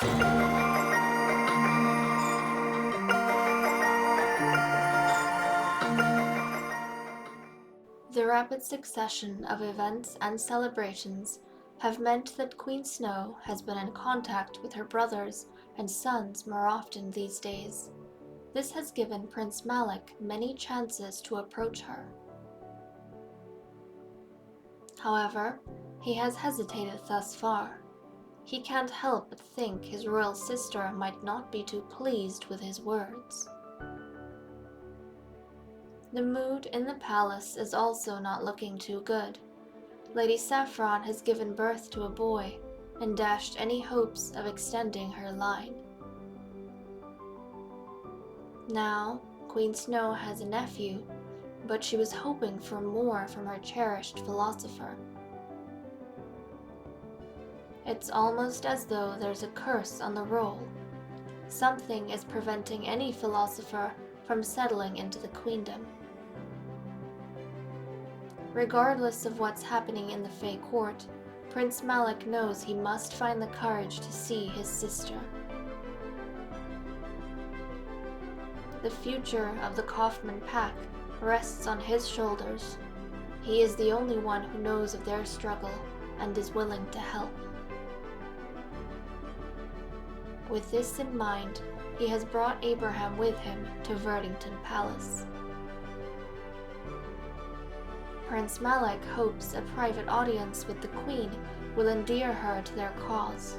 The rapid succession of events and celebrations have meant that Queen Snow has been in contact with her brothers and sons more often these days. This has given Prince Malik many chances to approach her. However, he has hesitated thus far. He can't help but think his royal sister might not be too pleased with his words. The mood in the palace is also not looking too good. Lady Saffron has given birth to a boy and dashed any hopes of extending her line. Now, Queen Snow has a nephew, but she was hoping for more from her cherished philosopher. It's almost as though there's a curse on the roll. Something is preventing any philosopher from settling into the queendom. Regardless of what's happening in the Fae court, Prince Malik knows he must find the courage to see his sister. The future of the Kaufman pack rests on his shoulders. He is the only one who knows of their struggle and is willing to help. With this in mind, he has brought Abraham with him to Verdington Palace. Prince Malik hopes a private audience with the Queen will endear her to their cause.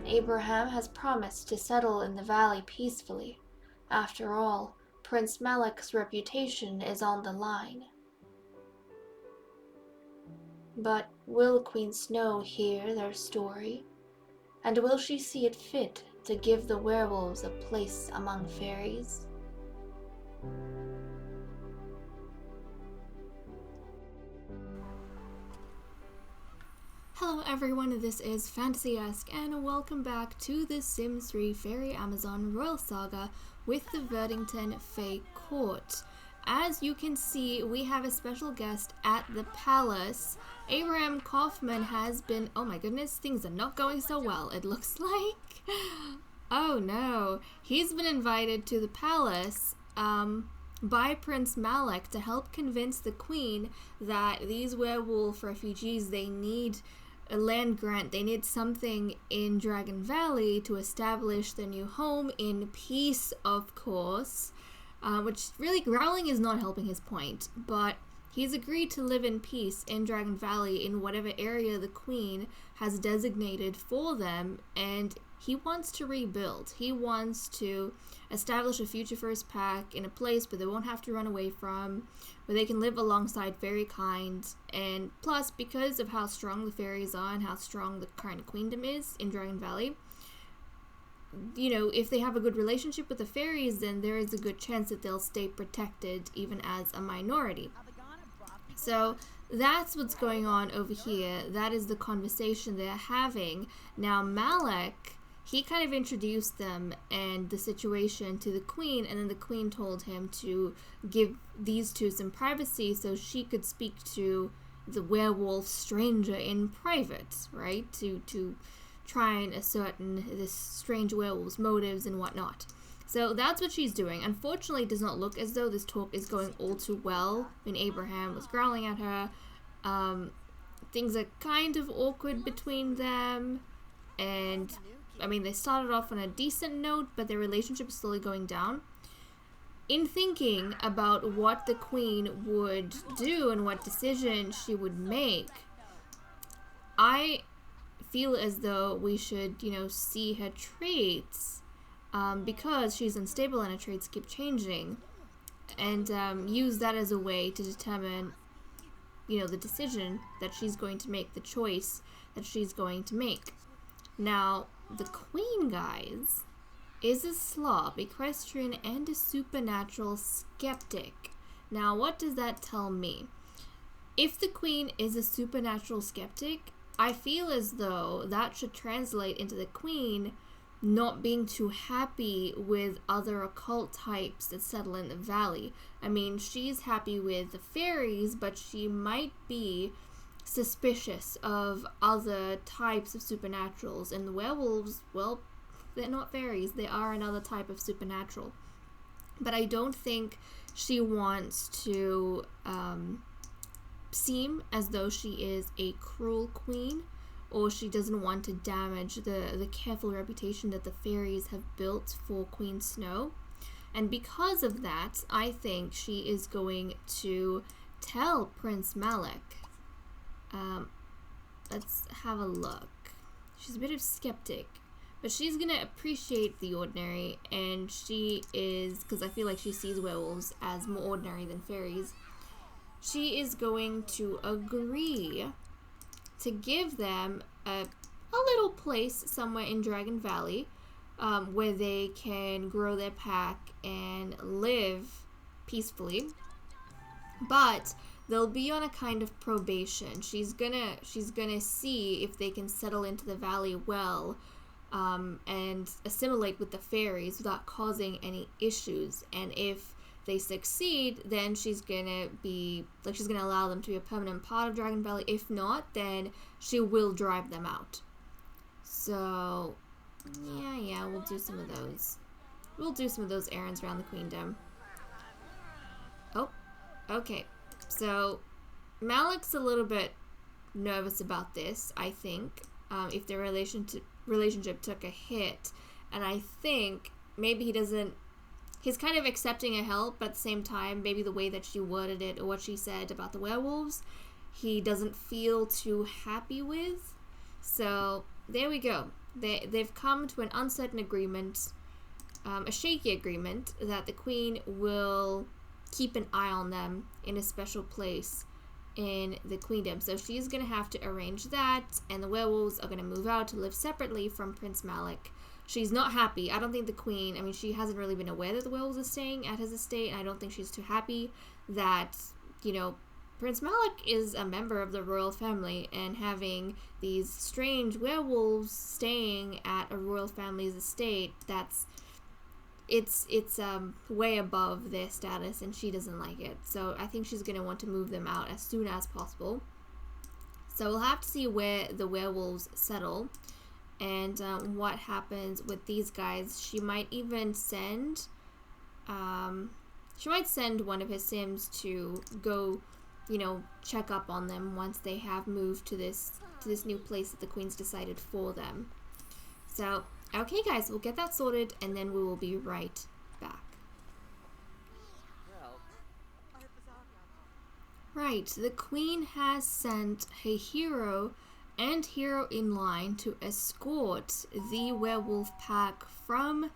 Abraham has promised to settle in the valley peacefully. After all, Prince Malik's reputation is on the line. But will Queen Snow hear their story? And will she see it fit to give the werewolves a place among fairies? Hello everyone, this is Fantasy-esque and welcome back to the Sims 3 Fairy Amazon Royal Saga with the Verdington Fae Court. As you can see, we have a special guest at the palace. Abraham Kaufman has been, oh my goodness, things are not going so well, it looks like. Oh no, he's been invited to the palace by Prince Malik to help convince the Queen that these werewolf refugees, they need a land grant, they need something in Dragon Valley to establish their new home in peace, of course, which really growling is not helping his point, but he's agreed to live in peace in Dragon Valley in whatever area the Queen has designated for them, and he wants to rebuild. He wants to establish a future for his pack in a place where they won't have to run away from, where they can live alongside fairy kind, and plus, because of how strong the fairies are and how strong the current queendom is in Dragon Valley, you know, if they have a good relationship with the fairies, then there is a good chance that they'll stay protected even as a minority. So that's what's going on over here. That is the conversation they're having. Now Malik, he kind of introduced them and the situation to the Queen, and then the Queen told him to give these two some privacy so she could speak to the werewolf stranger in private, right? To try and ascertain this strange werewolf's motives and whatnot. So that's what she's doing. Unfortunately, it does not look as though this talk is going all too well. When Abraham was growling at her, things are kind of awkward between them, and I mean, they started off on a decent note, but their relationship is slowly going down. In thinking about what the Queen would do and what decision she would make, I feel as though we should, you know, see her traits, because she's unstable and her traits keep changing, and use that as a way to determine, you know, the decision that she's going to make, the choice that she's going to make. Now, the Queen, guys, is a slob, equestrian, and a supernatural skeptic. Now, what does that tell me? If the Queen is a supernatural skeptic, I feel as though that should translate into the Queen not being too happy with other occult types that settle in the valley. I mean, she's happy with the fairies, but she might be suspicious of other types of supernaturals, and the werewolves, well, they're not fairies, they are another type of supernatural. But I don't think she wants to seem as though she is a cruel queen, or she doesn't want to damage the careful reputation that the fairies have built for Queen Snow. And because of that, I think she is going to tell Prince Malik. Let's have a look. She's a bit of a skeptic, but she's going to appreciate the ordinary, and she is, because I feel like she sees werewolves as more ordinary than fairies, she is going to agree to give them a little place somewhere in Dragon Valley where they can grow their pack and live peacefully. But they'll be on a kind of probation. She's gonna see if they can settle into the valley well and assimilate with the fairies without causing any issues. And if they succeed, then she's gonna allow them to be a permanent part of Dragon Valley. If not, then she will drive them out. So yeah, we'll do some of those. We'll do some of those errands around the queendom. Oh, okay. So Malik's a little bit nervous about this, I think, if their relationship took a hit. And I think maybe he's kind of accepting a help, but at the same time, maybe the way that she worded it or what she said about the werewolves, he doesn't feel too happy with. So there we go. They've come to an uncertain agreement, a shaky agreement, that the queen will keep an eye on them in a special place in the queendom. So she's going to have to arrange that, and the werewolves are going to move out to live separately from Prince Malik. She's not happy. I don't think the queen, she hasn't really been aware that the werewolves are staying at his estate, and I don't think she's too happy that, Prince Malik is a member of the royal family, and having these strange werewolves staying at a royal family's estate, it's way above their status, and she doesn't like it. So I think she's going to want to move them out as soon as possible. So we'll have to see where the werewolves settle and what happens with these guys. She might even send one of his Sims to go check up on them once they have moved to this new place that the queen's decided for them. So okay guys, we'll get that sorted and then we will be right back. Right, the queen has sent her hero and hero in line to escort the werewolf pack from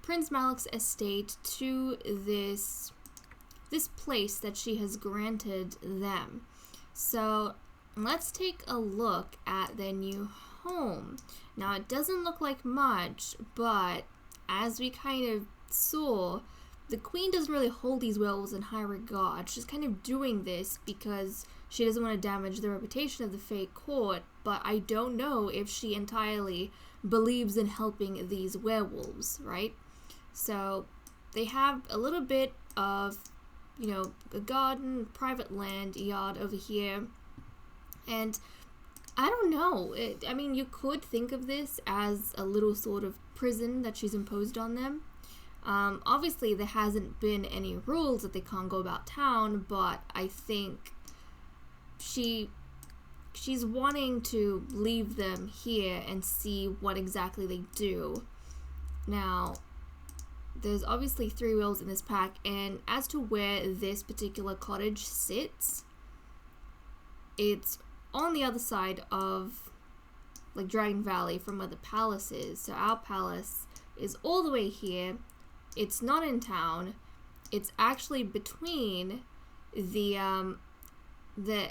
Prince Malik's estate to this place that she has granted them. So let's take a look at their new home. Now it doesn't look like much, but as we kind of saw, the queen doesn't really hold these werewolves in high regard. She's kind of doing this because she doesn't want to damage the reputation of the Fae court, but I don't know if she entirely believes in helping these werewolves, right? So they have a little bit of, a garden, private land, yard over here, and I don't know. You could think of this as a little sort of prison that she's imposed on them. Obviously, there hasn't been any rules that they can't go about town, but I think she's wanting to leave them here and see what exactly they do. Now, there's obviously 3 wheels in this pack, and as to where this particular cottage sits, it's on the other side of Dragon Valley from where the palace is. So our palace is all the way here. It's not in town. It's actually between the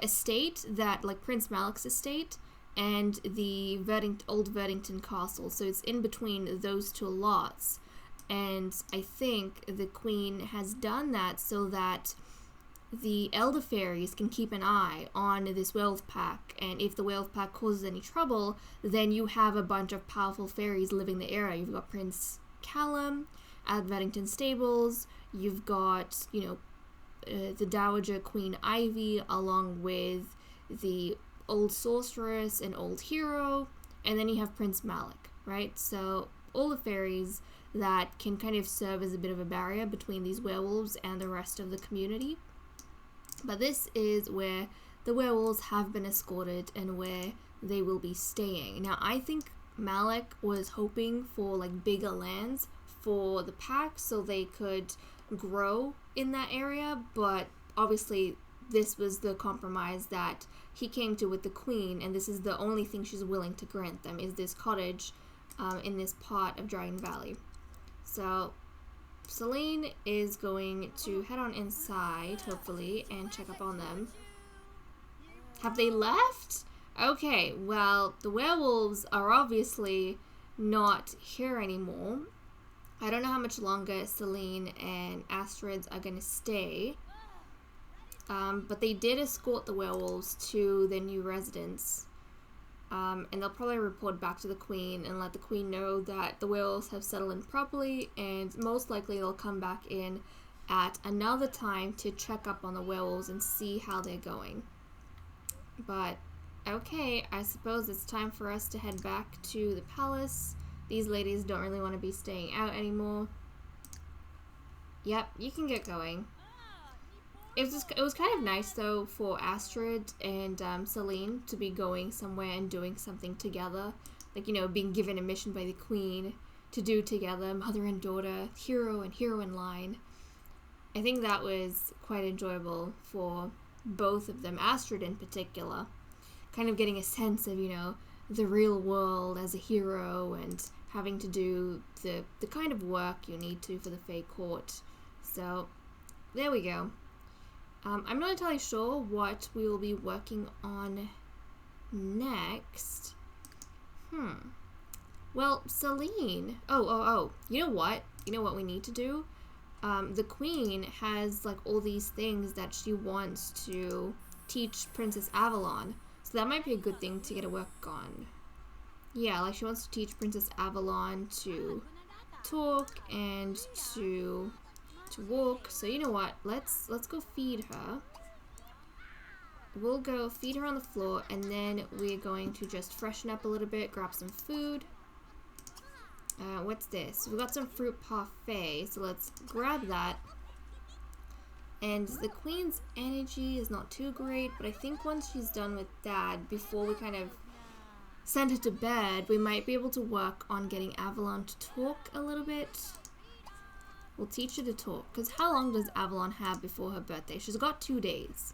estate that Prince Malik's estate and the old Verdington Castle. So it's in between those 2 lots. And I think the queen has done that so that the elder fairies can keep an eye on this werewolf pack, and if the werewolf pack causes any trouble, then you have a bunch of powerful fairies living in the area. You've got Prince Callum at Verdington Stables, you've got, the Dowager Queen Ivy, along with the old sorceress and old hero, and then you have Prince Malik, right? So all the fairies that can kind of serve as a bit of a barrier between these werewolves and the rest of the community. But this is where the werewolves have been escorted and where they will be staying. Now, I think Malik was hoping for like bigger lands for the pack so they could grow in that area, but obviously this was the compromise that he came to with the queen, and this is the only thing she's willing to grant them, is this cottage in this part of Dragon Valley. So Celine is going to head on inside, hopefully, and check up on them. Have they left? Okay, well, the werewolves are obviously not here anymore. I don't know how much longer Celine and Astrid are going to stay. But they did escort the werewolves to their new residence. And they'll probably report back to the queen and let the queen know that the werewolves have settled in properly, and most likely they'll come back in at another time to check up on the werewolves and see how they're going. But okay, I suppose it's time for us to head back to the palace. These ladies don't really want to be staying out anymore. Yep, you can get going. It was kind of nice though for Astrid and Celine to be going somewhere and doing something together. Like, you know, being given a mission by the queen to do together, mother and daughter, hero and heroine line. I think that was quite enjoyable for both of them, Astrid in particular. Kind of getting a sense of, you know, the real world as a hero and having to do the kind of work you need to for the Fae Court. So, there we go. I'm not entirely sure what we will be working on next. Well, Celine. Oh. You know what? You know what we need to do? The queen has like all these things that she wants to teach Princess Avalon. So that might be a good thing to get to work on. Yeah, like she wants to teach Princess Avalon to talk and to walk. So you know what? Let's go feed her. We'll go feed her on the floor, and then we're going to just freshen up a little bit, grab some food. What's this? We got some fruit parfait, so let's grab that. And the queen's energy is not too great, but I think once she's done with that, before we kind of send her to bed, we might be able to work on getting Avalon to talk a little bit. We'll teach her to talk, because how long does Avalon have before her birthday? She's got 2 days.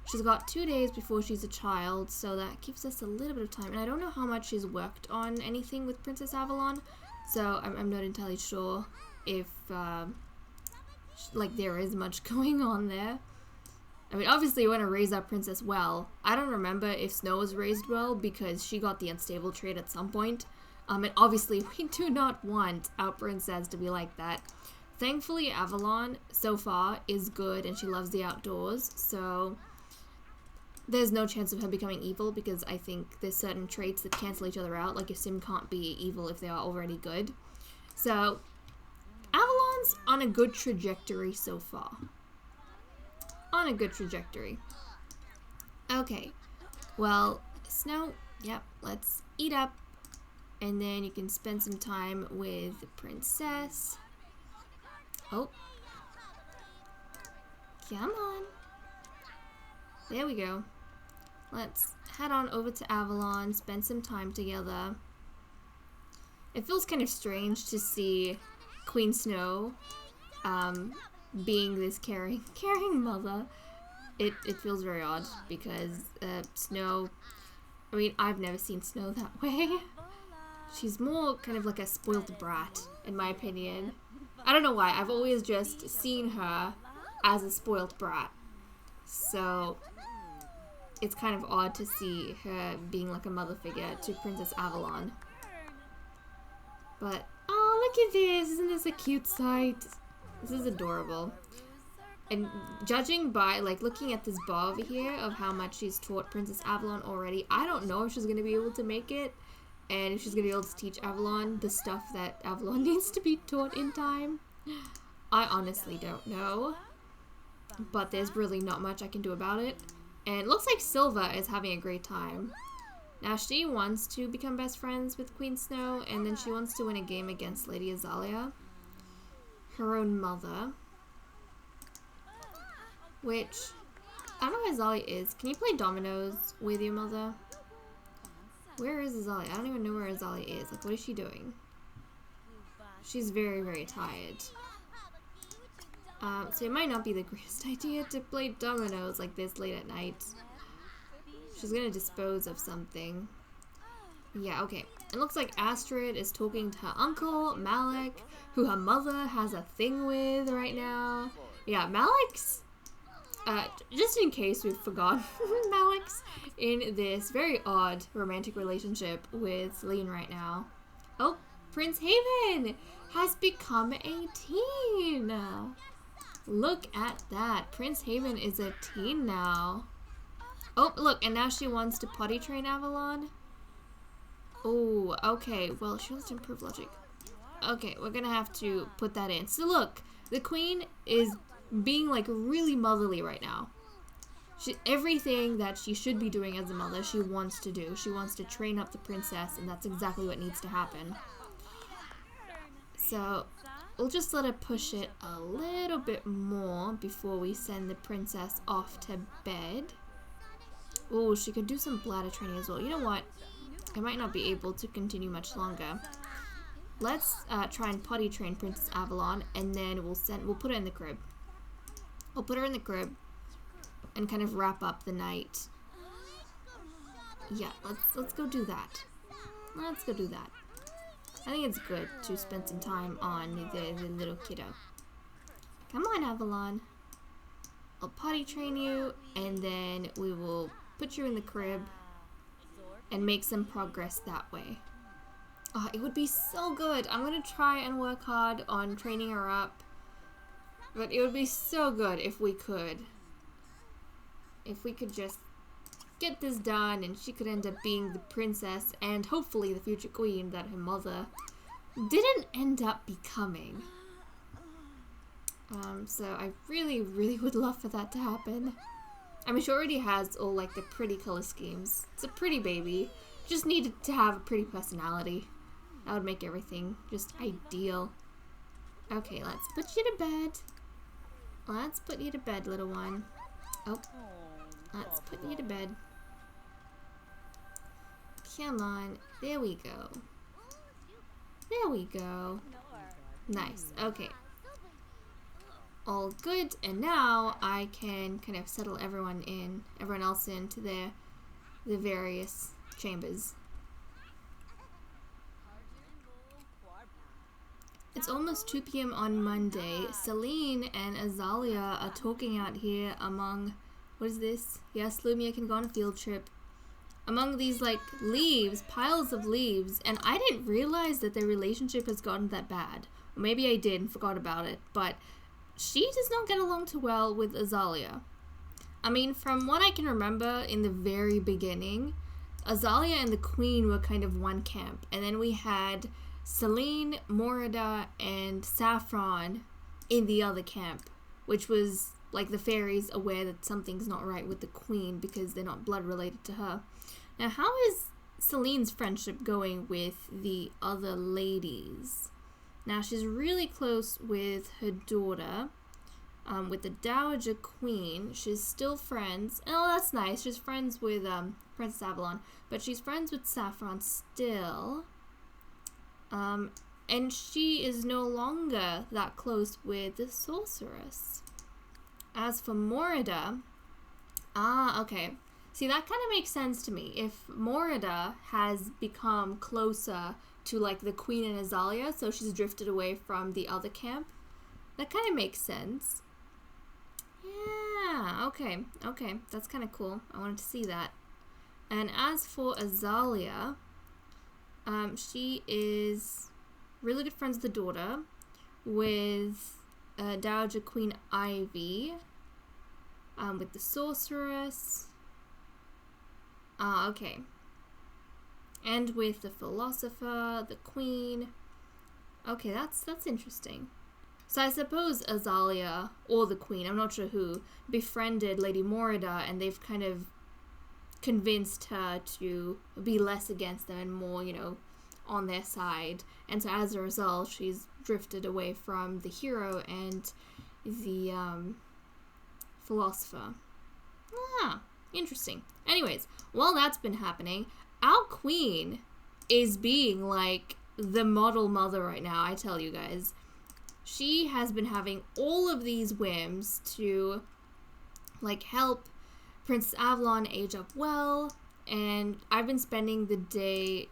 She's got 2 days before she's a child, so that gives us a little bit of time. And I don't know how much she's worked on anything with Princess Avalon, so I'm not entirely sure if, like, there is much going on there. I mean, obviously you want to raise up Princess well. I don't remember if Snow was raised well, because she got the unstable trait at some point. And obviously we do not want our princess to be like that. Thankfully, Avalon, so far, is good, and she loves the outdoors, so there's no chance of her becoming evil, because I think there's certain traits that cancel each other out, like a sim can't be evil if they are already good. So, Avalon's on a good trajectory so far. On a good trajectory. Okay, well, Snow, yep, let's eat up, and then you can spend some time with the princess. Oh. Come on. There we go. Let's head on over to Avalon, spend some time together. It feels kind of strange to see Queen Snow being this caring mother. It feels very odd because Snow, I mean, I've never seen Snow that way. She's more kind of like a spoiled brat, in my opinion. I don't know why, I've always just seen her as a spoiled brat. So, it's kind of odd to see her being like a mother figure to Princess Avalon. But, oh, look at this! Isn't this a cute sight? This is adorable. And judging by, like, looking at this bar over here of how much she's taught Princess Avalon already, I don't know if she's going to be able to make it. And if she's going to be able to teach Avalon the stuff that Avalon needs to be taught in time. I honestly don't know. But there's really not much I can do about it. And it looks like Silva is having a great time. Now she wants to become best friends with Queen Snow, and then she wants to win a game against Lady Azalea, her own mother. Which, I don't know where Azalea is. Can you play dominoes with your mother? Where is Azalea? I don't even know where Azalea is. Like, what is she doing? She's very, very tired. So it might not be the greatest idea to play dominoes like this late at night. She's gonna dispose of something. Yeah, okay. It looks like Astrid is talking to her uncle, Malik, who her mother has a thing with right now. Yeah, Malik's... just in case we've forgotten, Malik's in this very odd romantic relationship with Celine right now. Oh, Prince Haven has become a teen. Look at that. Prince Haven is a teen now. Oh, look, and now she wants to potty train Avalon. Oh, okay. Well, she wants to improve logic. Okay, we're gonna have to put that in. So look, the queen is being like really motherly right now. Everything that she should be doing as a mother, she wants to do. She wants to train up the princess, and that's exactly what needs to happen. So we'll just let her push it a little bit more before we send the princess off to bed. Oh, she could do some bladder training as well. You know what? I might not be able to continue much longer. Let's try and potty train Princess Avalon, and then we'll put her in the crib. We'll put her in the crib and kind of wrap up the night. Yeah, let's go do that. Let's go do that. I think it's good to spend some time on the little kiddo. Come on, Avalon. I'll potty train you, and then we will put you in the crib and make some progress that way. Oh, it would be so good. I'm gonna try and work hard on training her up, but it would be so good if we could. If we could just get this done, and she could end up being the princess and hopefully the future queen that her mother didn't end up becoming. So I really, really would love for that to happen. I mean, she already has all like the pretty color schemes. It's a pretty baby. Just needed to have a pretty personality. That would make everything just ideal. Okay, let's put you to bed. Let's put you to bed, little one. Oh, let's put you to bed. Come on. There we go. There we go. Nice. Okay. All good. And now I can kind of settle everyone else into the various chambers. It's almost 2 p.m. on Monday. Celine and Azalea are talking out here among... What is this? Yes, Lumia can go on a field trip. Among these, like, leaves, piles of leaves. And I didn't realize that their relationship has gotten that bad. Or maybe I did and forgot about it. But she does not get along too well with Azalea. I mean, from what I can remember in the very beginning, Azalea and the Queen were kind of one camp. And then we had Celine, Morida, and Saffron in the other camp, which was like the fairies aware that something's not right with the Queen because they're not blood related to her. Now, how is Celine's friendship going with the other ladies? Now, she's really close with her daughter, with the Dowager Queen. She's still friends. Oh, that's nice. She's friends with Princess Avalon, but she's friends with Saffron still. And she is no longer that close with the sorceress. As for Morida, okay. See, that kind of makes sense to me. If Morida has become closer to, like, the Queen and Azalea, so she's drifted away from the other camp, that kind of makes sense. Yeah, okay, that's kind of cool. I wanted to see that. And as for Azalea, she is really good friends with the daughter, with Dowager Queen Ivy, with the sorceress, okay, and with the philosopher, the queen. Okay, that's interesting. So I suppose Azalia, or the Queen, I'm not sure who, befriended Lady Morida, and they've kind of convinced her to be less against them and more, on their side. And so as a result, she's drifted away from the hero and the philosopher. Ah, interesting. Anyways, while that's been happening, our queen is being like the model mother right now, I tell you guys. She has been having all of these whims to like help Princess Avalon age up well, and I've been spending the day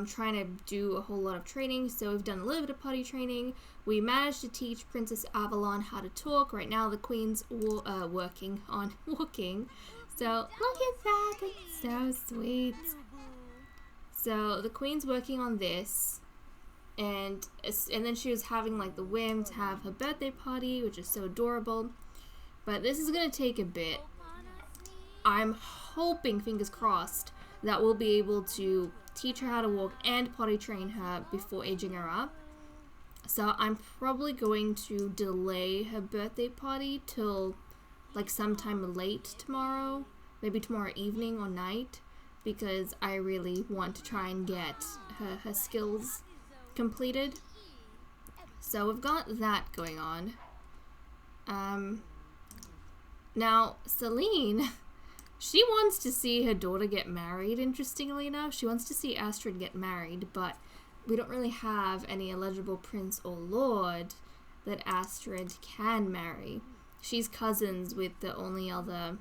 trying to do a whole lot of training. So we've done a little bit of potty training. We managed to teach Princess Avalon how to talk. Right now the queen's working on walking. So look at that, it's so sweet. So the queen's working on this, and then she was having like the whim to have her birthday party, which is so adorable. But this is gonna take a bit. I'm hoping, fingers crossed, that we'll be able to teach her how to walk and potty train her before aging her up. So I'm probably going to delay her birthday party till like sometime late tomorrow, maybe tomorrow evening or night, because I really want to try and get her skills completed. So we've got that going on. Now Celine, she wants to see her daughter get married, interestingly enough. She wants to see Astrid get married, but we don't really have any eligible prince or lord that Astrid can marry. She's cousins with the only other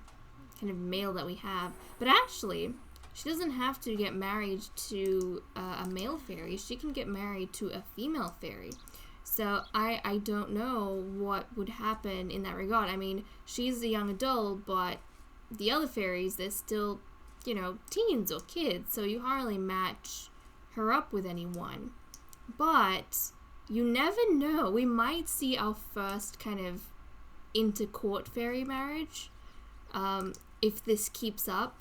kind of male that we have. But actually, she doesn't have to get married to a male fairy. She can get married to a female fairy. So I don't know what would happen in that regard. I mean, she's a young adult, but the other fairies, they're still, teens or kids. So you hardly match her up with anyone. But you never know. We might see our first kind of inter-court fairy marriage if this keeps up,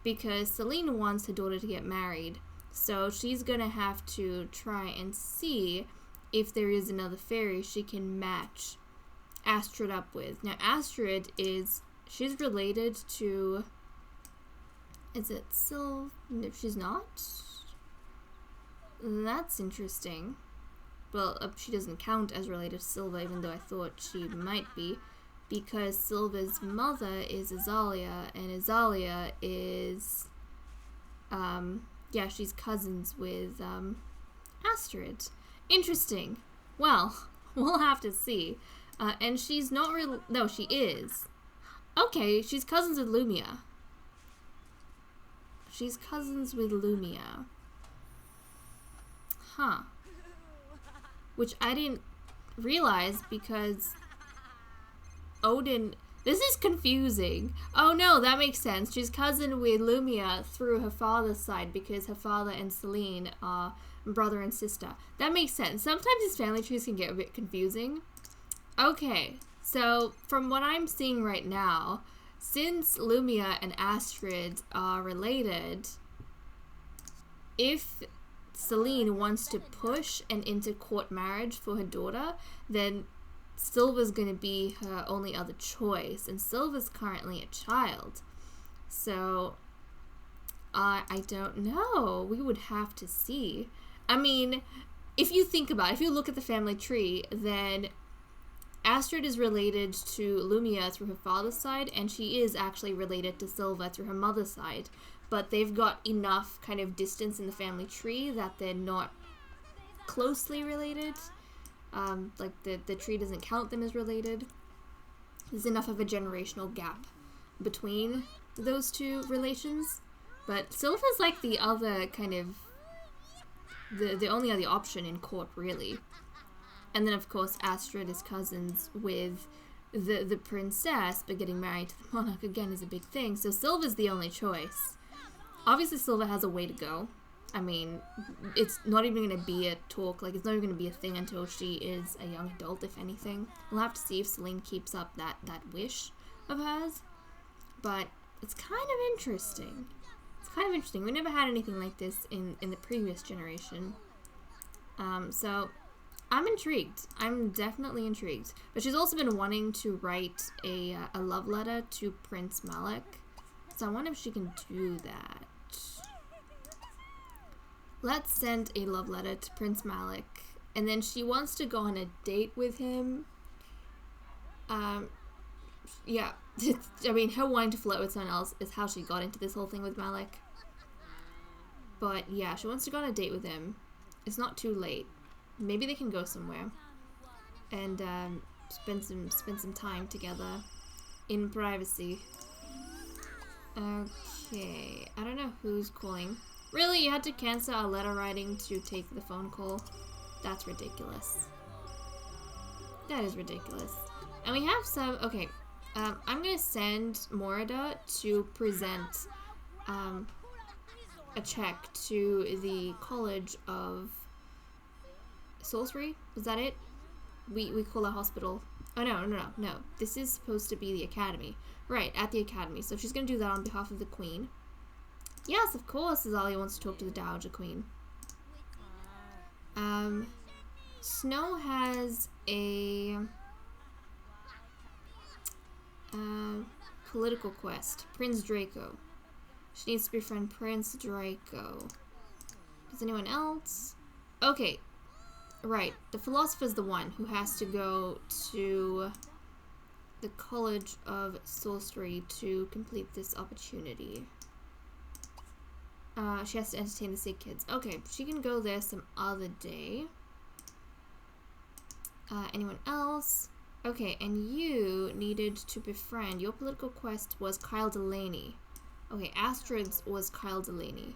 because Celine wants her daughter to get married. So she's going to have to try and see if there is another fairy she can match Astrid up with. Now Astrid she's related to, is it Sylv? No, she's not? That's interesting. Well, she doesn't count as related to Sylva, even though I thought she might be, because Sylva's mother is Azalia, and Azalia is, she's cousins with Astrid. Interesting. Well, we'll have to see. And she's not real. No, she is. Okay, she's cousins with Lumia. She's cousins with Lumia. Huh. Which I didn't realize because Odin... This is confusing. Oh no, that makes sense. She's cousin with Lumia through her father's side because her father and Celine are brother and sister. That makes sense. Sometimes these family trees can get a bit confusing. Okay, so from what I'm seeing right now, since Lumia and Astrid are related, if Celine wants to push an inter-court marriage for her daughter, then Sylva's going to be her only other choice, and Sylva's currently a child. So, I don't know. We would have to see. I mean, if you think about it, if you look at the family tree, then Astrid is related to Lumia through her father's side, and she is actually related to Sylva through her mother's side. But they've got enough kind of distance in the family tree that they're not closely related. Like the tree doesn't count them as related. There's enough of a generational gap between those two relations. But Sylva's like the other kind of the only other option in court, really. And then of course Astrid is cousins with the princess, but getting married to the monarch again is a big thing. So Sylva's the only choice. Obviously Sylva has a way to go. I mean, it's not even going to be a talk, like it's not even going to be a thing until she is a young adult, if anything. We'll have to see if Celine keeps up that wish of hers. But it's kind of interesting. It's kind of interesting. We never had anything like this in the previous generation. So I'm intrigued. I'm definitely intrigued. But she's also been wanting to write a love letter to Prince Malik. So I wonder if she can do that. Let's send a love letter to Prince Malik. And then she wants to go on a date with him. Yeah. I mean, her wanting to flirt with someone else is how she got into this whole thing with Malik. But yeah, she wants to go on a date with him. It's not too late. Maybe they can go somewhere and spend some time together in privacy. Okay, I don't know who's calling. Really, you had to cancel our letter writing to take the phone call? That's ridiculous. That is ridiculous. And we have some. Okay, I'm gonna send Morida to present a check to the College of Sorcery? Was that it? We call a hospital. Oh, no. This is supposed to be the academy. Right, at the academy. So she's going to do that on behalf of the queen. Yes, of course, Azalia wants to talk to the Dowager Queen. Snow has a political quest. Prince Draco. She needs to befriend Prince Draco. Does anyone else? Okay. Right, the philosopher's the one who has to go to the College of Sorcery to complete this opportunity. She has to entertain the sick kids. Okay, she can go there some other day. Anyone else? Okay, and you needed to befriend. Your political quest was Kyle Delaney. Okay, Astrid's was Kyle Delaney.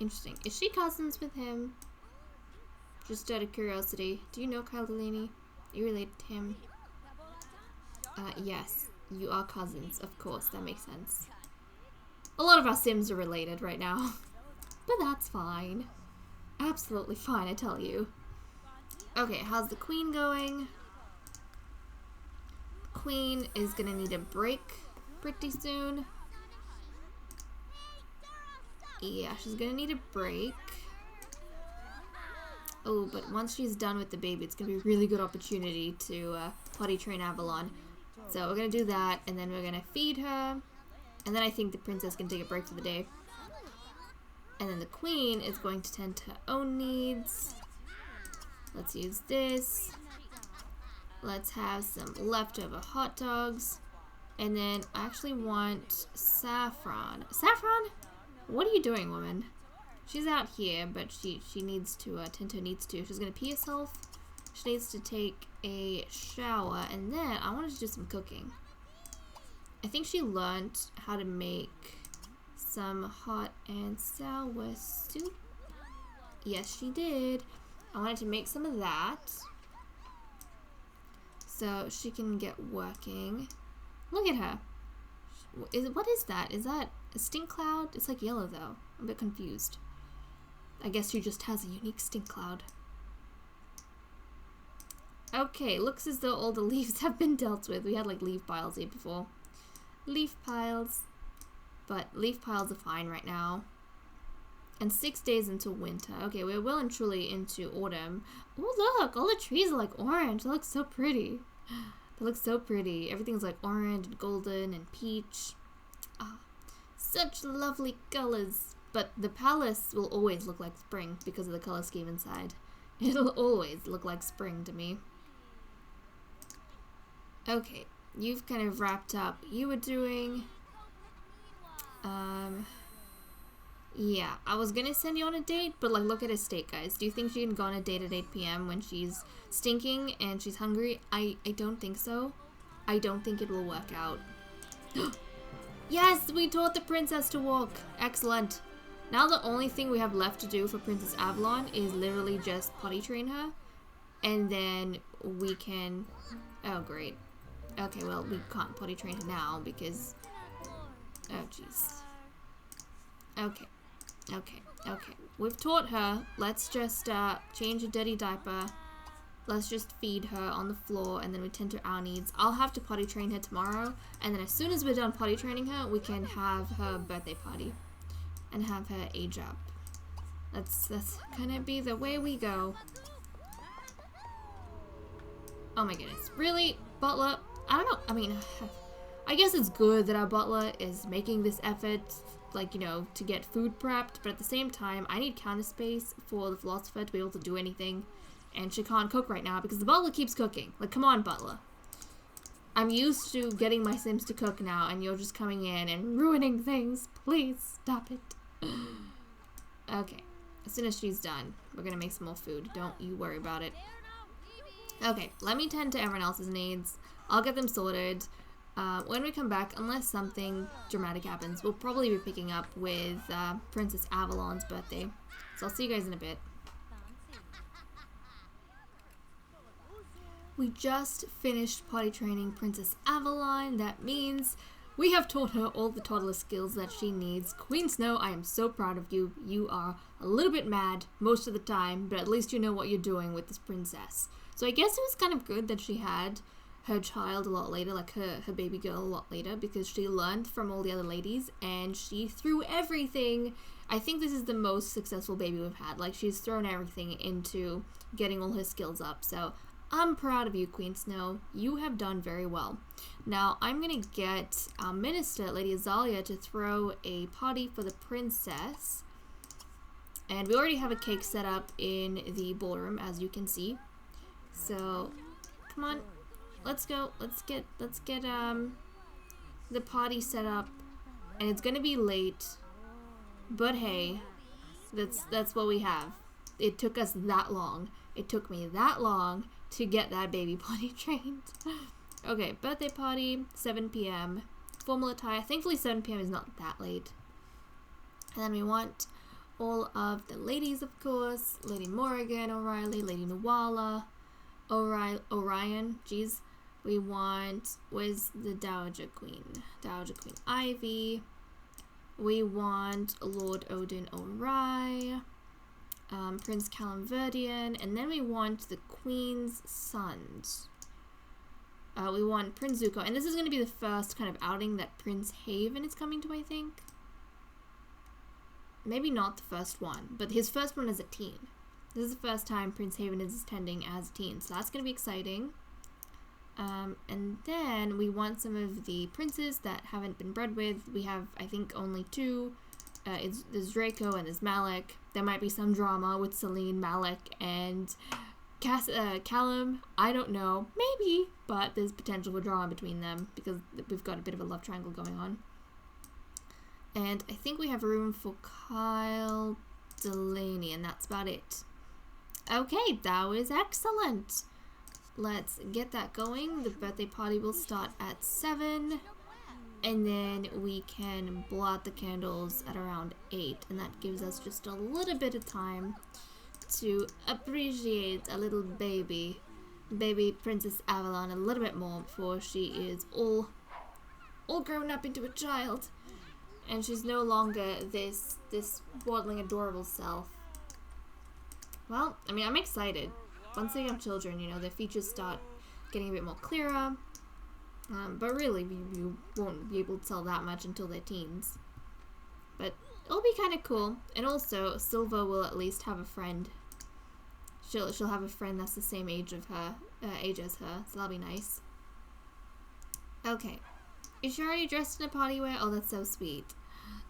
Interesting. Is she cousins with him? Just out of curiosity, do you know Kyle Delaney? Are you related to him? Yes, you are cousins, of course, that makes sense. A lot of our Sims are related right now. But that's fine. Absolutely fine, I tell you. Okay, how's the queen going? The queen is gonna need a break pretty soon. Yeah, she's gonna need a break. Oh, but once she's done with the baby, it's gonna be a really good opportunity to potty train Avalon. So we're gonna do that, and then we're gonna feed her, and then I think the princess can take a break for the day. And then the queen is going to tend to her own needs. Let's use this. Let's have some leftover hot dogs. And then I actually want Saffron. Saffron? What are you doing, woman? She's out here, but she needs to tend to her needs to. She's gonna pee herself. She needs to take a shower, and then I want to do some cooking. I think she learned how to make some hot and sour soup. Yes, she did. I wanted to make some of that so she can get working. Look at her. What is that? Is that a stink cloud? It's like yellow though. I'm a bit confused. I guess she just has a unique stink cloud. Okay, looks as though all the leaves have been dealt with. We had like leaf piles here before. Leaf piles. But leaf piles are fine right now. And 6 days into winter. Okay, we're well and truly into autumn. Oh look, all the trees are like orange. They look so pretty. They look so pretty. Everything's like orange and golden and peach. Ah, such lovely colors. But the palace will always look like spring because of the color scheme inside. It'll always look like spring to me. Okay, you've kind of wrapped up what you were doing. Yeah, I was gonna send you on a date, but like, look at her state, guys. Do you think she can go on a date at 8 p.m. when she's stinking and she's hungry? I don't think so. I don't think it will work out. Yes, we taught the princess to walk. Excellent. Now the only thing we have left to do for Princess Avalon is literally just potty train her. And then we can... Oh, great. Okay, well, we can't potty train her now because... Oh, jeez. Okay. Okay. We've taught her. Let's just change a dirty diaper. Let's just feed her on the floor, and then we tend to our needs. I'll have to potty train her tomorrow, and then as soon as we're done potty training her, we can have her birthday party and have her age up. That's gonna be the way we go. Oh my goodness. Really? Butler? I don't know. I mean, I guess it's good that our butler is making this effort, like, you know, to get food prepped, but at the same time, I need counter space for the philosopher to be able to do anything, and she can't cook right now because the butler keeps cooking. Like, come on, butler. I'm used to getting my Sims to cook now, and you're just coming in and ruining things. Please, stop it. Okay. As soon as she's done, we're gonna make some more food. Don't you worry about it. Okay, let me tend to everyone else's needs. I'll get them sorted. When we come back, unless something dramatic happens, we'll probably be picking up with Princess Avalon's birthday. So I'll see you guys in a bit. We just finished potty training Princess Avalon. That means we have taught her all the toddler skills that she needs. Queen Snow, I am so proud of you. You are a little bit mad most of the time, but at least you know what you're doing with this princess. So I guess it was kind of good that she had her child a lot later, like her baby girl a lot later, because she learned from all the other ladies and she threw everything. I think this is the most successful baby we've had. Like, she's thrown everything into getting all her skills up. So I'm proud of you, Queen Snow. You have done very well. Now, I'm going to get our minister, Lady Azalea, to throw a party for the princess. And we already have a cake set up in the ballroom, as you can see. So, come on. Let's go. Let's get the party set up. And it's going to be late. But hey, that's what we have. It took us that long. It took me that long to get that baby potty trained. Okay, birthday party, 7 p.m. Formal attire. Thankfully, 7 p.m. is not that late. And then we want all of the ladies, of course. Lady Morrigan, O'Reilly, Lady Nuala, Orion. Jeez. We want, where's the Dowager Queen? Dowager Queen Ivy. We want Lord Odin O'Rai. Prince Callum-Verdian, and then we want the Queen's sons. We want Prince Zuko, and this is going to be the first kind of outing that Prince Haven is coming to, I think. Maybe not the first one, but his first one as a teen. This is the first time Prince Haven is attending as a teen, so that's going to be exciting. And then we want some of the princes that haven't been bred with. We have, I think, only 2. There's Draco and there's Malik. There might be some drama with Celine, Malik, and Callum. I don't know. Maybe. But there's potential for drama between them because we've got a bit of a love triangle going on. And I think we have room for Kyle Delaney, and that's about it. Okay, that was excellent. Let's get that going. The birthday party will start at 7. And then we can blow out the candles at around 8. And that gives us just a little bit of time to appreciate a little baby Princess Avalon a little bit more before she is all grown up into a child. And she's no longer this waddling adorable self. Well, I mean, I'm excited. Once they have children, you know, their features start getting a bit more clearer. But really, you won't be able to tell that much until they're teens. But it'll be kind of cool. And also, Silva will at least have a friend. She'll have a friend that's the same age as her, so that'll be nice. Okay. Is she already dressed in a party wear? Oh, that's so sweet.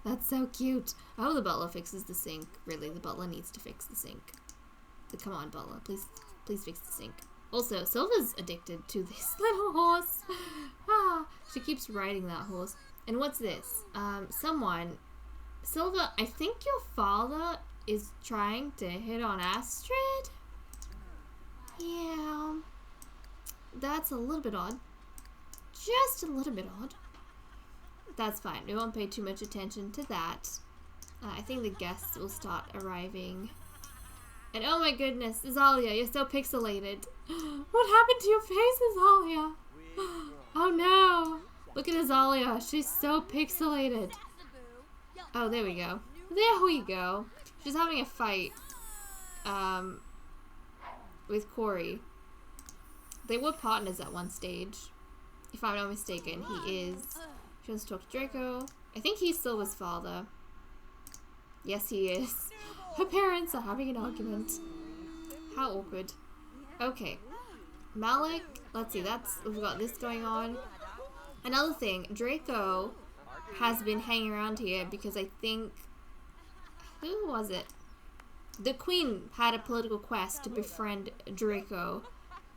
That's so cute. I hope the butler fixes the sink. Really, the butler needs to fix the sink. But come on, butler. Please fix the sink. Also, Silva's addicted to this little horse. She keeps riding that horse. And what's this? Silva, I think your father is trying to hit on Astrid? Yeah. That's a little bit odd. Just a little bit odd. That's fine. We won't pay too much attention to that. I think the guests will start arriving. And oh my goodness, Azalia, you're so pixelated. What happened to your face, Azalia? Oh no. Look at Azalia. She's so pixelated. Oh, there we go. There we go. She's having a fight. With Corey. They were partners at one stage. If I'm not mistaken, he is. She wants to talk to Draco. I think he's Silva's father. Yes, he is. Her parents are having an argument. How awkward. Okay. Malik, let's see, we've got this going on. Another thing, Draco has been hanging around here because I think, who was it? The Queen had a political quest to befriend Draco,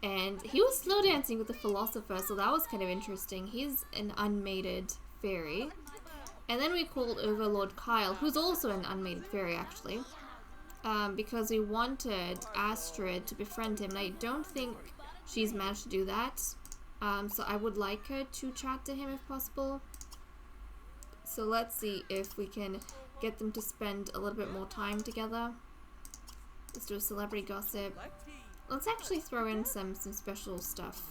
and he was slow dancing with the philosopher, so that was kind of interesting. He's an unmated fairy. And then we called over Lord Kyle, who's also an unmated fairy actually, because we wanted Astrid to befriend him, and I don't think she's managed to do that. So I would like her to chat to him if possible. So let's see if we can get them to spend a little bit more time together. Let's do a celebrity gossip. Let's actually throw in some special stuff.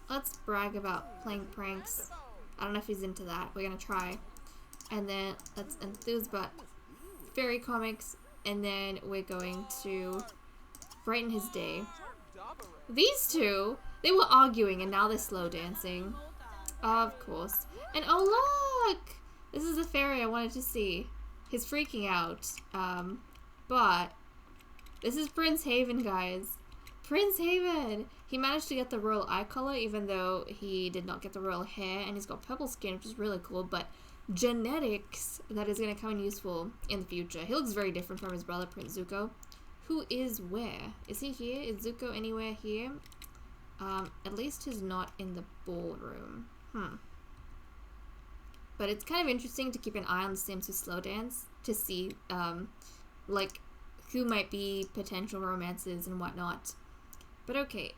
Let's brag about playing pranks. I don't know if he's into that. We're gonna try. And then let's enthuse about fairy comics. And then we're going to brighten his day. These two, they were arguing and now they're slow dancing. Of course. And oh look! This is the fairy I wanted to see. He's freaking out. But this is Prince Haven, guys. Prince Haven! He managed to get the royal eye color even though he did not get the royal hair, and he's got purple skin, which is really cool, but genetics that is going to come in useful in the future. He looks very different from his brother, Prince Zuko. Who is where? Is he here? Is Zuko anywhere here? At least he's not in the ballroom. But it's kind of interesting to keep an eye on the Sims who slow dance to see, like, who might be potential romances and whatnot. But okay,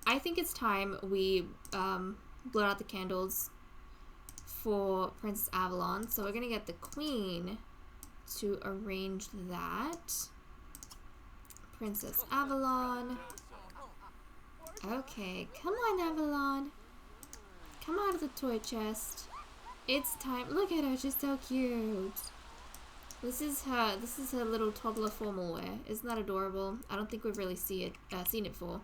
I think it's time we blow out the candles for Princess Avalon. So we're gonna get the Queen to arrange that. Princess Avalon. Okay, come on, Avalon. Come out of the toy chest. It's time. Look at her, she's so cute. This is her little toddler formal wear. Isn't that adorable? I don't think we've really seen it for.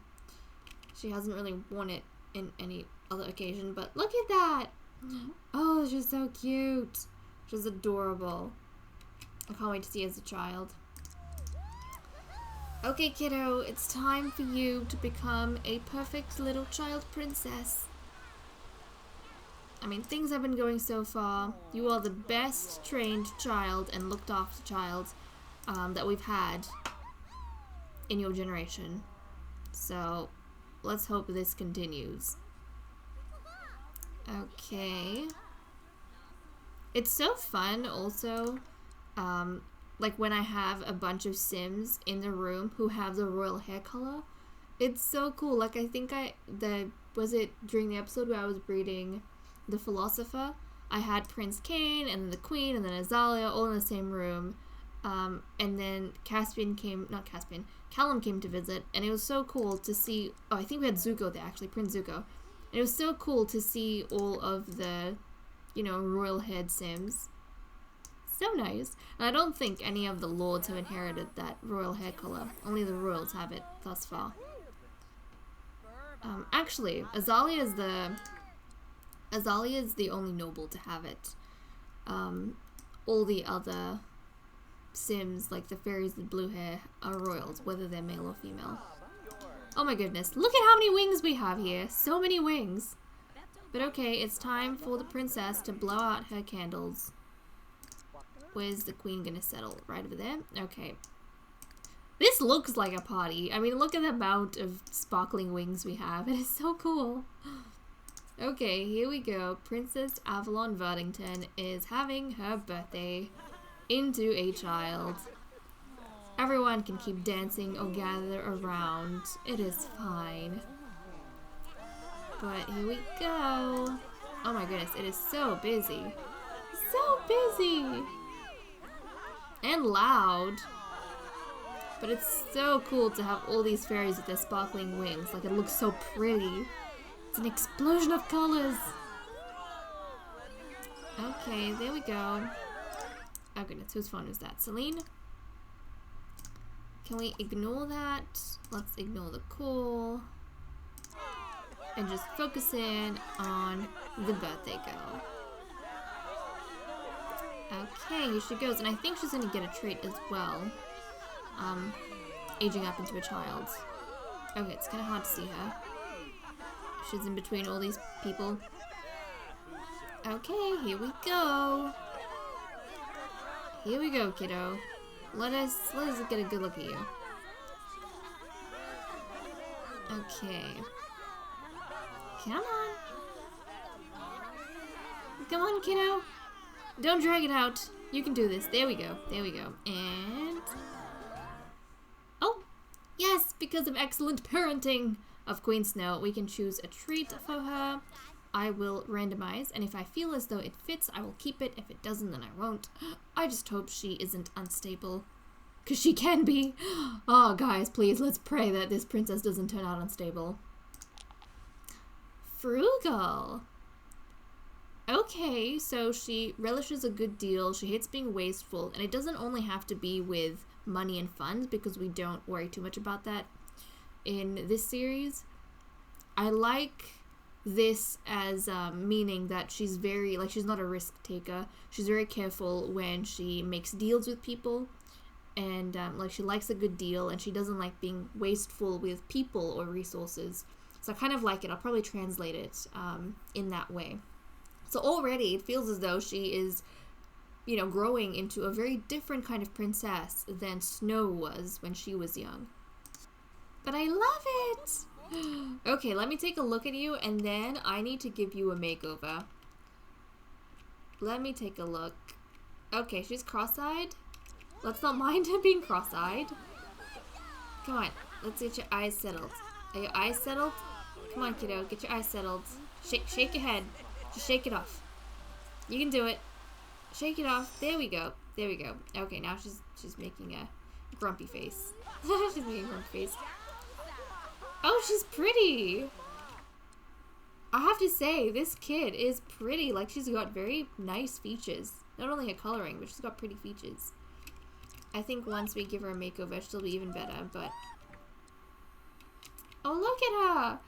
She hasn't really worn it in any other occasion, but look at that! Oh, she's so cute. She's adorable. I can't wait to see her as a child. Okay, kiddo, it's time for you to become a perfect little child princess. I mean, things have been going so far. You are the best trained child and looked after child that we've had in your generation. So, let's hope this continues. Okay. It's so fun also, like when I have a bunch of Sims in the room who have the royal hair color. It's so cool. Like I think was it during the episode where I was breeding the philosopher, I had Prince Cain and then the Queen and then Azalea all in the same room, and then Callum came to visit, and it was so cool to see, oh I think we had Zuko there actually, Prince Zuko, and it was so cool to see all of the, you know, royal haired Sims. So nice. And I don't think any of the lords have inherited that royal hair color, only the royals have it thus far. Actually, Azalea is the only noble to have it. All the other Sims, like the fairies with blue hair, are royals, whether they're male or female. Oh my goodness, look at how many wings we have here! So many wings! But okay, it's time for the princess to blow out her candles. Where's the Queen gonna settle? Right over there? Okay. This looks like a party. I mean, look at the amount of sparkling wings we have. It is so cool. Okay, here we go. Princess Avalon Verdington is having her birthday into a child. Everyone can keep dancing or gather around. It is fine. But here we go. Oh my goodness, it is so busy. So busy! And loud. But it's so cool to have all these fairies with their sparkling wings. Like, it looks so pretty. It's an explosion of colors. Okay, there we go. Oh goodness, whose phone is that? Celine? Can we ignore that? Let's ignore the call. And just focus in on the birthday girl. Okay, here she goes. And I think she's gonna get a trait as well. Aging up into a child. Okay, it's kind of hard to see her. She's in between all these people. Okay, here we go. Here we go, kiddo. Let us get a good look at you. Okay. Come on. Come on, kiddo. Don't drag it out. You can do this. There we go. There we go. And... oh! Yes! Because of excellent parenting of Queen Snow, we can choose a treat for her. I will randomize, and if I feel as though it fits, I will keep it. If it doesn't, then I won't. I just hope she isn't unstable. Because she can be. Oh, guys, please, let's pray that this princess doesn't turn out unstable. Frugal. Okay, so she relishes a good deal. She hates being wasteful, and it doesn't only have to be with money and funds, because we don't worry too much about that in this series. I like this as meaning that she's very, like, she's not a risk taker. She's very careful when she makes deals with people, and like, she likes a good deal, and she doesn't like being wasteful with people or resources. So I kind of like it. I'll probably translate it in that way. So already it feels as though she is, you know, growing into a very different kind of princess than Snow was when she was young. But I love it! Okay, let me take a look at you, and then I need to give you a makeover. Let me take a look. Okay, she's cross-eyed. Let's not mind her being cross-eyed. Come on, let's get your eyes settled. Are your eyes settled? Come on, kiddo, get your eyes settled. Shake your head. Just shake it off. You can do it. Shake it off. There we go. There we go. Okay, now she's making a grumpy face. She's making a grumpy face. Oh, she's pretty. I have to say, this kid is pretty. Like, she's got very nice features. Not only her coloring, but she's got pretty features. I think once we give her a makeover, she'll be even better, but... oh, look at her!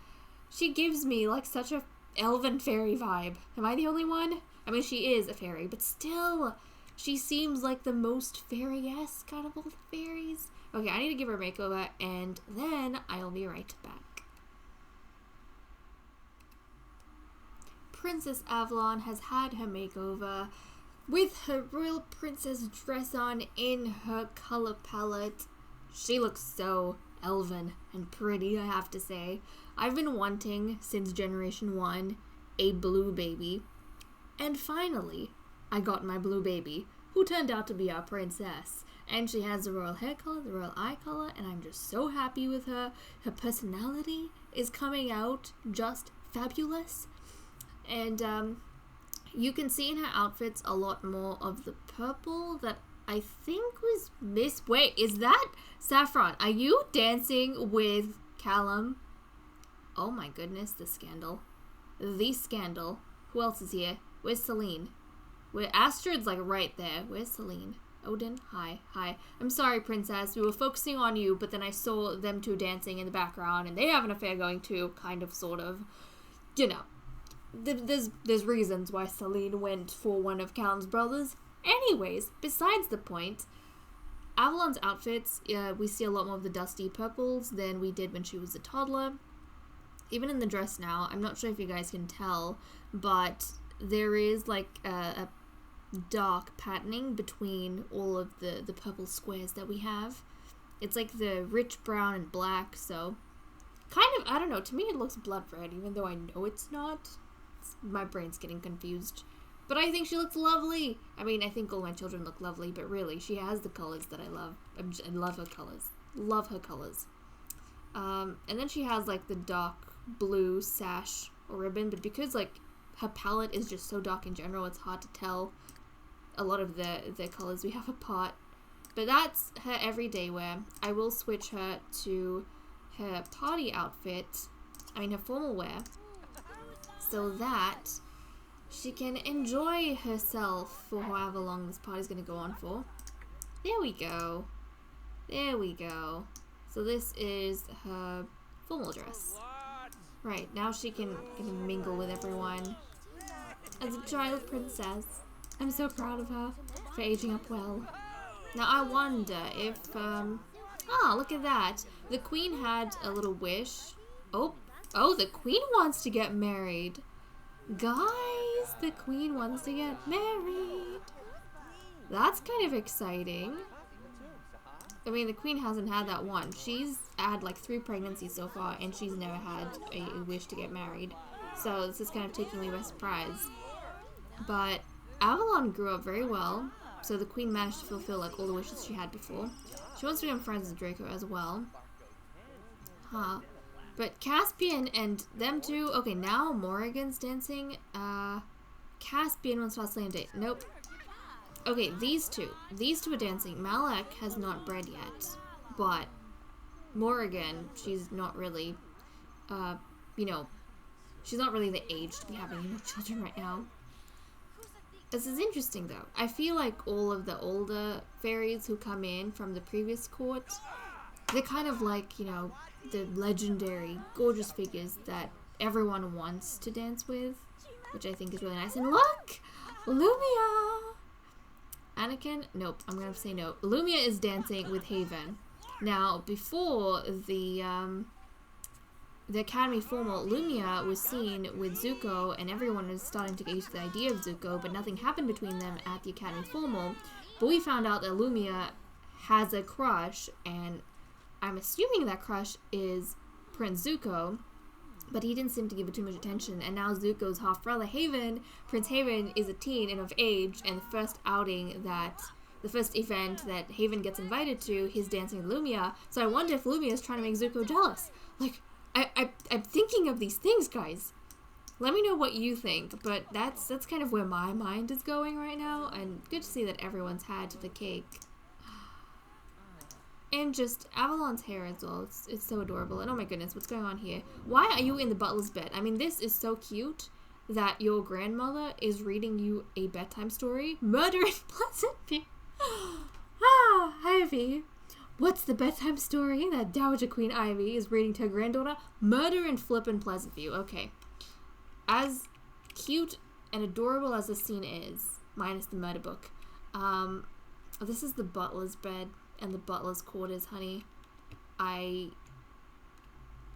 She gives me, like, such a elven fairy vibe. Am I the only one? I mean, she is a fairy, but still, she seems like the most fairy-esque out of all the fairies. Okay, I need to give her a makeover, and then I'll be right back. Princess Avalon has had her makeover with her royal princess dress on in her color palette. She looks so elven and pretty, I have to say. I've been wanting, since Generation 1, a blue baby. And finally, I got my blue baby, who turned out to be our princess. And she has the royal hair color, the royal eye color, and I'm just so happy with her. Her personality is coming out just fabulous. And you can see in her outfits a lot more of the purple that I think was wait, is that Saffron? Are you dancing with Callum? Oh my goodness, the scandal. The scandal. Who else is here? Where's Celine? Astrid's like right there. Where's Celine? Odin? Hi. I'm sorry, princess. We were focusing on you, but then I saw them two dancing in the background, and they have an affair going too, kind of, sort of. You know, there's reasons why Celine went for one of Callum's brothers. Anyways, besides the point, Avalon's outfits, we see a lot more of the dusty purples than we did when she was a toddler. Even in the dress now, I'm not sure if you guys can tell, but there is like a dark patterning between all of the purple squares that we have. It's like the rich brown and black, so kind of, I don't know, to me it looks blood red, even though I know it's not. My brain's getting confused. But I think she looks lovely. I mean, I think all my children look lovely, but really, she has the colors that I love. I love her colors. Love her colors. And then she has like the dark blue sash or ribbon, but because like her palette is just so dark in general, it's hard to tell a lot of the colors we have apart. But that's her everyday wear. I will switch her to her party outfit, her formal wear, so that she can enjoy herself for however long this party's gonna go on for. There we go. There we go. So this is her formal dress. Right, now she can mingle with everyone as a child princess. I'm so proud of her for aging up well. Now I wonder if Ah, look at that. The queen had a little wish. Oh, the queen wants to get married. Guys, the queen wants to get married. That's kind of exciting. I mean, the queen hasn't had that one. She's had like 3 pregnancies so far, and she's never had a wish to get married. So this is kind of taking me by surprise. But Avalon grew up very well, so the queen managed to fulfill like all the wishes she had before. She wants to become friends with Draco as well. Huh. But Caspian and them two... Okay, now Morrigan's dancing. Caspian wants to slay and date. Nope. Okay, these two. These two are dancing. Malak has not bred yet. But Morrigan, she's not really... you know... She's not really the age to be having children right now. This is interesting, though. I feel like all of the older fairies who come in from the previous court... They're kind of like, you know, the legendary, gorgeous figures that everyone wants to dance with, which I think is really nice. And look! Lumia! Anakin? Nope, I'm gonna have to say no. Lumia is dancing with Haven. Now, before the Academy formal, Lumia was seen with Zuko, and everyone was starting to get used to the idea of Zuko, but nothing happened between them at the Academy formal. But we found out that Lumia has a crush, and I'm assuming that crush is Prince Zuko, but he didn't seem to give it too much attention, and now Zuko's half-brother, Haven, Prince Haven, is a teen and of age, and the first event that Haven gets invited to, he's dancing with Lumia, so I wonder if Lumia is trying to make Zuko jealous. Like, I'm thinking of these things, guys. Let me know what you think, but that's kind of where my mind is going right now, and good to see that everyone's had the cake. And just Avalon's hair as well. It's so adorable. And oh my goodness, what's going on here? Why are you in the butler's bed? I mean, this is so cute that your grandmother is reading you a bedtime story. Murder in Pleasantview. Ah, Ivy. What's the bedtime story that Dowager Queen Ivy is reading to her granddaughter? Murder in Flippin' Pleasantview. Okay. As cute and adorable as the scene is, minus the murder book, this is the butler's bed. And the butler's quarters, honey.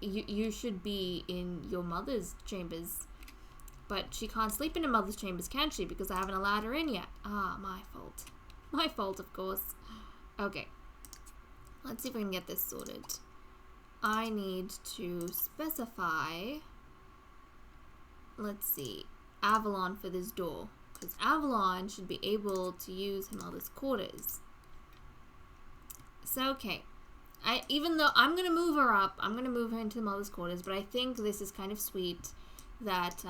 You should be in your mother's chambers. But she can't sleep in her mother's chambers, can she? Because I haven't allowed her in yet. Ah, my fault. My fault, of course. Okay. Let's see if we can get this sorted. I need to specify... Let's see. Avalon for this door. Because Avalon should be able to use her mother's quarters. So, okay. Even though I'm going to move her up, I'm going to move her into the mother's quarters, but I think this is kind of sweet that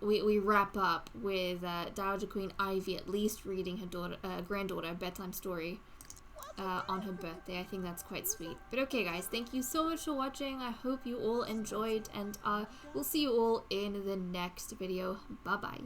we wrap up with Dowager Queen Ivy at least reading her granddaughter a bedtime story on her birthday. I think that's quite sweet. But okay, guys, thank you so much for watching. I hope you all enjoyed, and we'll see you all in the next video. Bye-bye.